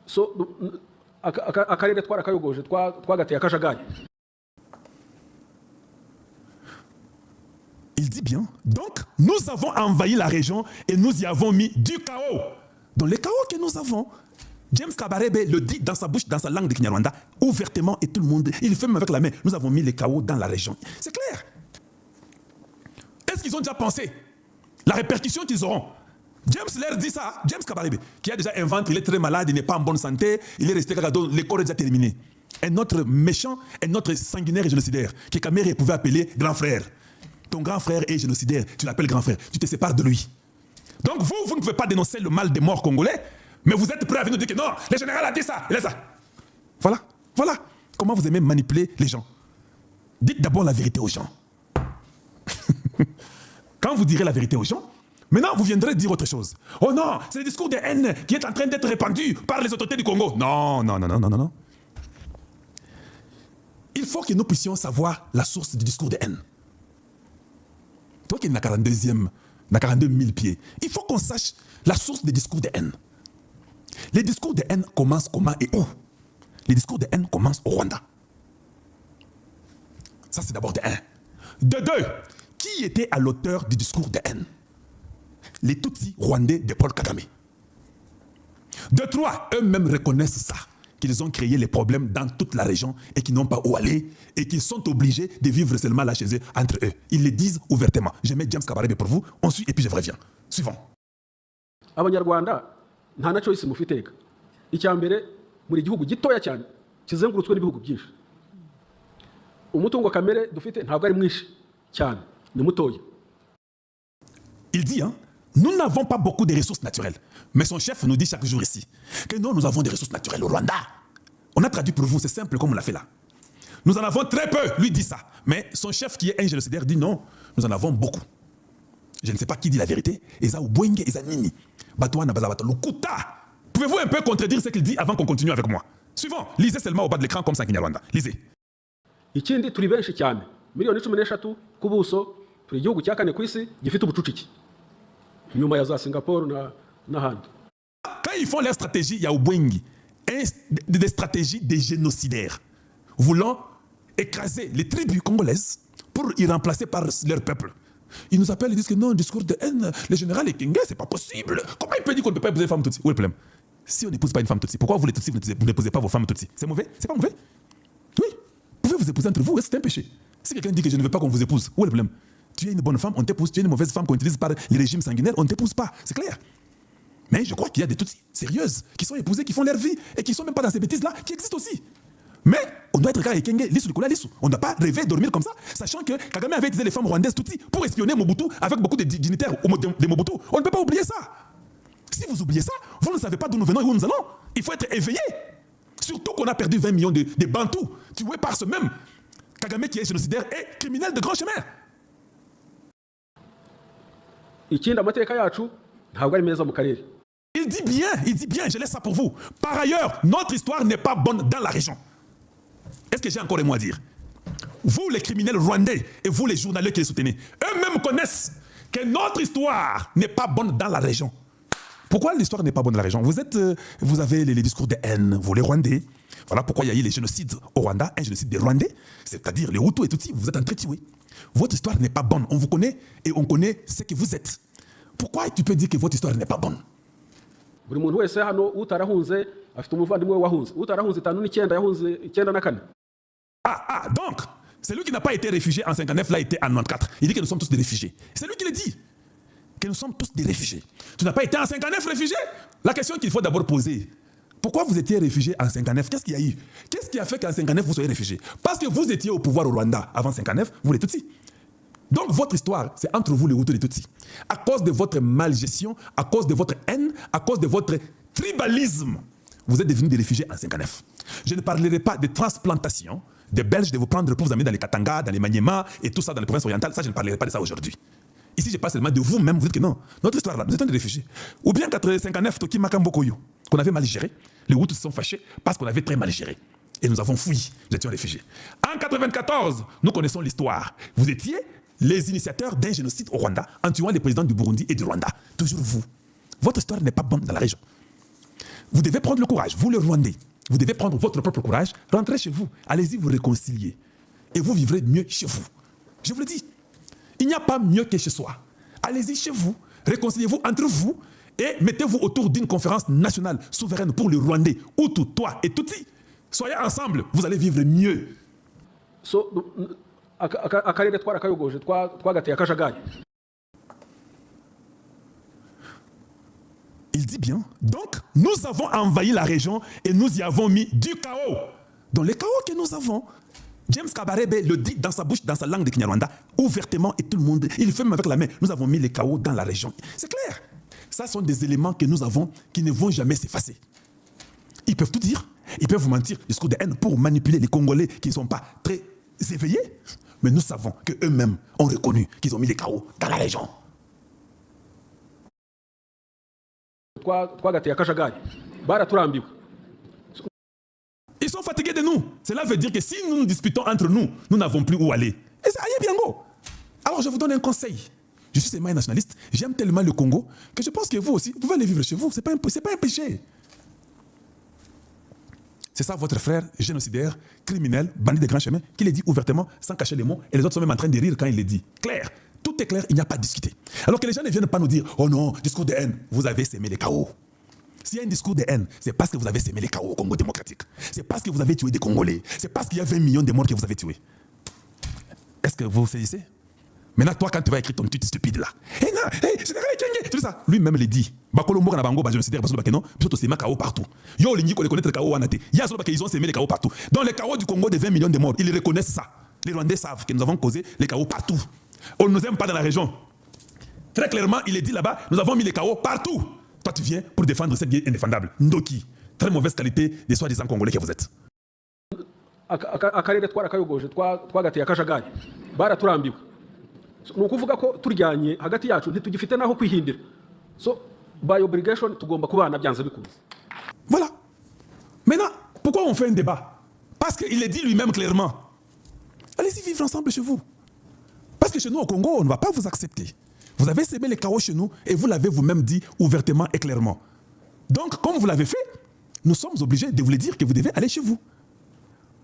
so akarere twarakayogoje twagateye akajagari. Il dit bien, donc nous avons envahi la région et nous y avons mis du chaos. Dans les chaos que nous avons, James Kabarebe le dit dans sa bouche, dans sa langue de Kinyarwanda, ouvertement, et tout le monde, il le fait même avec la main. Nous avons mis les chaos dans la région. C'est clair. Est-ce qu'ils ont déjà pensé la répercussion qu'ils auront? James leur dit ça, James Kabarebe, qui a déjà inventé, il est très malade, il n'est pas en bonne santé, il est resté cadeau, le corps est déjà terminé. Un autre méchant, un autre sanguinaire et génocidaire, que Kamere pouvait appeler grand frère. Ton grand frère est génocidaire, tu l'appelles grand frère, tu te sépares de lui. Donc vous ne pouvez pas dénoncer le mal des morts congolais, mais vous êtes prêts à venir dire que non, le général a dit ça, il a ça. Voilà, voilà comment vous aimez manipuler les gens. Dites d'abord la vérité aux gens. Quand vous direz la vérité aux gens, maintenant vous viendrez dire autre chose. Oh non, c'est le discours de haine qui est en train d'être répandu par les autorités du Congo. Non, non, non, non, non, non. Il faut que nous puissions savoir la source du discours de haine. Toi qui es dans 42 000 pieds, il faut qu'on sache la source des discours de haine. Les discours de haine commencent comment et où? Les discours de haine commencent au Rwanda. Ça, c'est d'abord de un. De deux, qui était à l'auteur du discours de haine? Les Tutsis rwandais de Paul Kagame. De trois, eux-mêmes reconnaissent ça, qu'ils ont créé les problèmes dans toute la région et qu'ils n'ont pas où aller et qu'ils sont obligés de vivre seulement là chez eux, entre eux. Ils le disent ouvertement. Je mets James Kabarebe pour vous, on suit et puis je reviens. Suivant. Abanyarwanda nta na choice mufiteka. Icyambere muri gihugu gitoya cyane kizengurutswe n'ibihugu byinshi. Umutungo kamere dufite ntabwo ari mwinshi cyane, ni mutoya. Il dit nous n'avons pas beaucoup de ressources naturelles. Mais son chef nous dit chaque jour ici que nous avons des ressources naturelles au Rwanda. On a traduit pour vous, c'est simple comme on l'a fait là. Nous en avons très peu, lui dit ça. Mais son chef qui est un génocidaire dit non, nous en avons beaucoup. Je ne sais pas qui dit la vérité. Eza Ubwenge, Eza Nini. Batouana Bazabata, Lukuta. Pouvez-vous un peu contredire ce qu'il dit avant qu'on continue avec moi? Suivant, lisez seulement au bas de l'écran comme ça, Kinyarwanda. Lisez. Ikindi turi benshi cyane. Miliyoni 13 ku buso, turi igihugu cya kane ku isi gifite ubucucike. Nyuma ya za Singapore n'ahandi. Quand ils font leur stratégie, il y a Ubwenge, des stratégies des génocidaires, voulant écraser les tribus congolaises pour y remplacer par leur peuple. Ils nous appellent, ils disent que non, discours de haine, le général est Kenge, c'est pas possible. Comment il peut dire qu'on ne peut pas épouser une femme Tutsi? Où est le problème? Si on n'épouse pas une femme Tutsi, pourquoi vous les Tutsis, vous n'épousez pas vos femmes Tutsi? C'est mauvais? C'est pas mauvais? Oui. Vous pouvez vous épouser entre vous, c'est un péché. Si quelqu'un dit que je ne veux pas qu'on vous épouse, où est le problème? Tu es une bonne femme, on t'épouse. Tu es une mauvaise femme qu'on utilise par les régimes sanguinaires, on ne t'épouse pas. C'est clair. Mais je crois qu'il y a des Tutsis sérieuses qui sont épousées, qui font leur vie et qui ne sont même pas dans ces bêtises-là, qui existent aussi. Mais on doit être carré Kenge, Lissou, Likola, Lissou. On ne doit pas rêver dormir comme ça, sachant que Kagame avait utilisé les femmes rwandaises Tutsis pour espionner Mobutu avec beaucoup de dignitaires de Mobutu. On ne peut pas oublier ça. Si vous oubliez ça, vous ne savez pas d'où nous venons et où nous allons. Il faut être éveillé. Surtout qu'on a perdu 20 millions de Bantous tués par ce même Kagame qui est génocidaire et criminel de grand chemin. Ikindi amateka yacu ntabwo ari meza mu karere. Il dit bien, je laisse ça pour vous. Par ailleurs, notre histoire n'est pas bonne dans la région. Est-ce que j'ai encore un mot à dire? Vous, les criminels rwandais, et vous, les journalistes qui les soutenez, eux-mêmes connaissent que notre histoire n'est pas bonne dans la région. Pourquoi l'histoire n'est pas bonne dans la région? Vous avez les discours de haine, vous les Rwandais. Voilà pourquoi il y a eu les génocides au Rwanda, un génocide des Rwandais, c'est-à-dire les Hutus et Tutsis, vous êtes en train de tuer. Votre histoire n'est pas bonne. On vous connaît et on connaît ce que vous êtes. Pourquoi tu peux dire que votre histoire n'est pas bonne? Buri muntu wese hano utarahunze afite umuvandimwe wahunze. Utarahunze 59 yahunze 94. Donc, celui qui n'a pas été réfugié en 59 l'a été en 94. Il dit que nous sommes tous des réfugiés. C'est lui qui le dit. Que nous sommes tous des réfugiés. Tu n'as pas été en 59 réfugié? La question qu'il faut d'abord poser, pourquoi vous étiez réfugié en 59? Qu'est-ce qu'il y a eu? Qu'est-ce qui a fait qu'en 59 vous soyez réfugié? Parce que vous étiez au pouvoir au Rwanda avant 59, vous les Tutsis. Donc votre histoire, c'est entre vous les Hutus et les Tutsis. À cause de votre malgestion, à cause de votre haine, à cause de votre tribalisme, vous êtes devenus des réfugiés en 59. Je ne parlerai pas de transplantation des Belges, de vous prendre pour vous amener dans les Katanga, dans les Maniema et tout ça dans les provinces orientales. Ça, je ne parlerai pas de ça aujourd'hui. Ici, je parle seulement de vous-même. Vous dites que non, notre histoire là, nous étions des réfugiés. Ou bien 59, Toki Makambokoyo, qu'on avait mal géré. Les Hutus se sont fâchés parce qu'on avait très mal géré. Et nous avons fui, nous étions réfugiés. En 94, nous connaissons l'histoire. Vous étiez les initiateurs d'un génocide au Rwanda en tuant les présidents du Burundi et du Rwanda. Toujours vous. Votre histoire n'est pas bonne dans la région. Vous devez prendre le courage, vous les Rwandais. Vous devez prendre votre propre courage, rentrez chez vous, allez-y vous réconcilier. Et vous vivrez mieux chez vous. Je vous le dis, il n'y a pas mieux que chez soi. Allez-y chez vous, réconciliez-vous entre vous et mettez-vous autour d'une conférence nationale souveraine pour les Rwandais, Hutu, toi et Tutsi. Soyez ensemble, vous allez vivre mieux. So akarere twarakayogoje twagateye akajagari. Il dit bien, donc nous avons envahi la région et nous y avons mis du chaos. Dans les chaos que nous avons, James Kabarebe le dit dans sa bouche, dans sa langue de Kinyarwanda, ouvertement et tout le monde, il fait même avec la main, nous avons mis les chaos dans la région. C'est clair. Ça sont des éléments que nous avons qui ne vont jamais s'effacer. Ils peuvent tout dire, ils peuvent vous mentir, discours de haine pour manipuler les Congolais qui ne sont pas très éveillés, mais nous savons qu'eux-mêmes ont reconnu qu'ils ont mis les chaos dans la région. Twagateye akajagari. Baraturambiwe. Ils sont fatigués de nous. Cela veut dire que si nous nous disputons entre nous, nous n'avons plus où aller. Et c'est aïe biango. Alors je vous donne un conseil. Je suis un nationaliste, j'aime tellement le Congo que je pense que vous aussi, vous pouvez aller vivre chez vous. C'est pas un péché. C'est ça votre frère, génocidaire, criminel, bandit de grand chemin, qui le dit ouvertement, sans cacher les mots, et les autres sont même en train de rire quand il le dit. Clair. Tout est clair, il n'y a pas à discuter. Alors que les gens ne viennent pas nous dire, oh non, discours de haine, vous avez sémé les chaos. S'il y a un discours de haine, c'est parce que vous avez sémé les chaos au Congo démocratique. C'est parce que vous avez tué des Congolais. C'est parce qu'il y a 20 millions de morts que vous avez tués. Est-ce que vous saisissez? Maintenant, toi, quand tu vas écrire ton tweet stupide là, hey, non, hey, général Kenge, tout ça, lui-même le dit. Bakolombo na bango, je me suis dit, parce que non, plutôt c'est ma chaos partout. Yo, les Niko, les connaissent le chaos en athée. Il y a ceux qui ont sémé les chaos partout. Dans les chaos du Congo de 20 millions de morts, ils reconnaissent ça. Les Rwandais savent que nous avons causé les chaos partout. On ne nous aime pas dans la région. Très clairement, il est dit là-bas, nous avons mis les chaos partout. Toi, tu viens pour défendre cette vieille indéfendable. Ndoki, très mauvaise qualité des soi-disant Congolais que vous êtes. Akarere twarakayogoje twagateye akajagari. Baraturambiwe. Ni ukuvuga ko turyanye hagati yacu ntitugifite naho kwihindira. So by obligation tugomba kubana byanze bikunze. Voilà. Maintenant, pourquoi on fait un débat? Parce qu'il le dit lui-même clairement. Allez-y vivre ensemble chez vous. Parce que chez nous au Congo, on ne va pas vous accepter. Vous avez sémé les chaos chez nous et vous l'avez vous-même dit ouvertement et clairement. Donc, comme vous l'avez fait, nous sommes obligés de vous le dire que vous devez aller chez vous.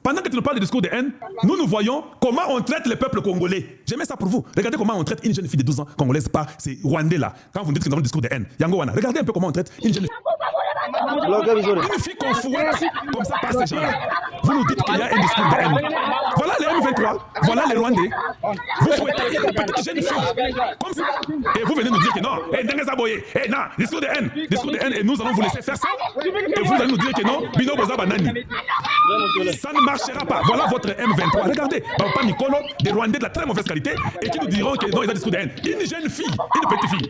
Pendant que tu nous parles de discours de haine, nous voyons comment on traite le peuple congolais. J'aimais ça pour vous. Regardez comment on traite une jeune fille de 12 ans congolaise par ces Rwandais là. Quand vous dites que nous avons le discours de haine, Yango Wana, regardez un peu comment on traite une jeune fille. Une fille qu'on fouette comme ça par ces gens-là. Vous nous dites qu'il y a un discours de haine. Voilà les M23, voilà les Rwandais. Vous fouettez une petite jeune fille comme ça. Et vous venez nous dire que non, non, discours de haine, et nous allons vous laisser faire ça. Et vous allez nous dire que non, Bino Boza Banani. Ça ne marchera pas. Voilà votre M23. Regardez, Bapa Nicolo, des Rwandais de la très mauvaise qualité, et qui nous diront que non, ils ont des discours de haine. Une jeune fille, une petite fille.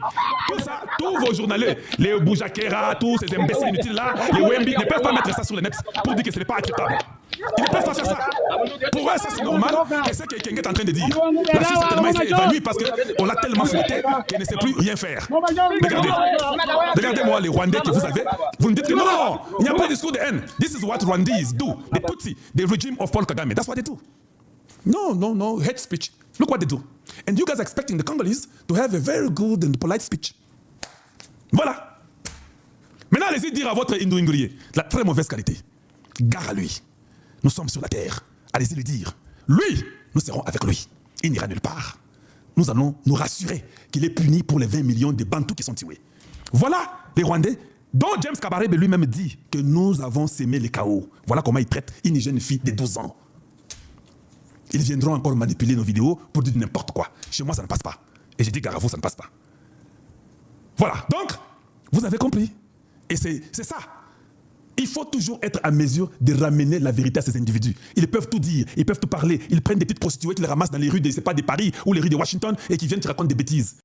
Tout ça, tous vos journalistes, les Boujakera, tous ces imbéciles inutiles là, les Wemby, ne peuvent pas mettre ça sur les nets pour dire que ce n'est pas acceptable. Ils ne peuvent pas faire ça. Pour eux, ça c'est normal. Et c'est ce que Kenge est en train de dire. La fille certainement s'est évanouie parce qu'on l'a tellement fouetté qu'elle ne sait plus rien faire. Regardez. Regardez-moi les Rwandais que vous avez. Vous me dites que non, il n'y a pas de discours de haine. This is what Rwandese do. The Tutsi, the regime of Paul Kagame. That's what they do. No, hate speech. Look what they do. And you guys are expecting the Congolese to have a very good and polite speech. Voilà. Maintenant, allez-y dire à votre Indou Ingourie, de la très mauvaise qualité. Gare à lui. Nous sommes sur la terre. Allez-y lui dire. Lui, nous serons avec lui. Il n'ira nulle part. Nous allons nous rassurer qu'il est puni pour les 20 millions de Bantous qui sont tués. Voilà les Rwandais dont James Kabarebe lui-même dit que nous avons sémé les chaos. Voilà comment ils traitent une jeune fille de 12 ans. Ils viendront encore manipuler nos vidéos pour dire n'importe quoi. Chez moi, ça ne passe pas. Et j'ai dit gare à vous, ça ne passe pas. Voilà. Donc, vous avez compris. Et c'est ça. Il faut toujours être à mesure de ramener la vérité à ces individus. Ils peuvent tout dire, ils peuvent tout parler. Ils prennent des petites prostituées qui les ramassent dans les rues de, c'est pas, de Paris ou les rues de Washington et qui viennent te raconter des bêtises.